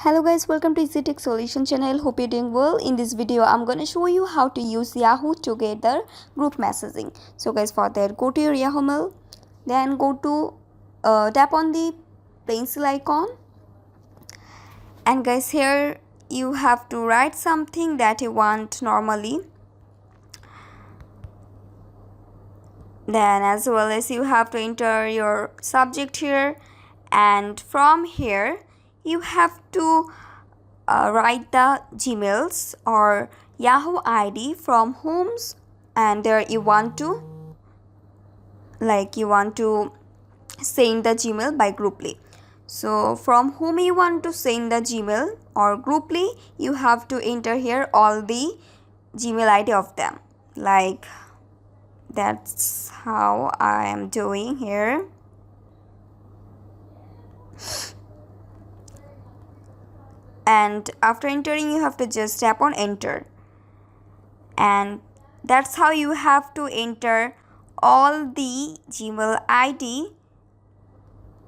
Hello guys, welcome to Easy Tech Solution channel. Hope you're doing well. In this video, I'm going to show you how to use Yahoo Together Group Messaging. So guys, for that, go to your Yahoo Mail, then go to tap on the pencil icon, and guys, here you have to write something that you want normally. Then as well as you have to enter your subject here, and from here you have to write the Gmails or Yahoo ID from whom, and there you want to send the Gmail by grouply. So from whom you want to send the Gmail or grouply, you have to enter here all the Gmail ID of them. Like that's how I am doing here. And after entering, you have to just tap on enter, and that's how you have to enter all the Gmail ID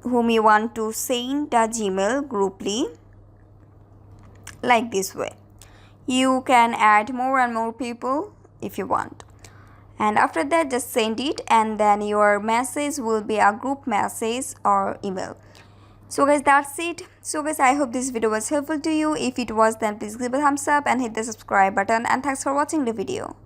whom you want to send the Gmail grouply, like this way. You can add more and more people if you want, and after that just send it, and then your message will be a group message or email. So guys, that's it. So guys, I hope this video was helpful to you. If it was, then please give a thumbs up and hit the subscribe button, and thanks for watching the video.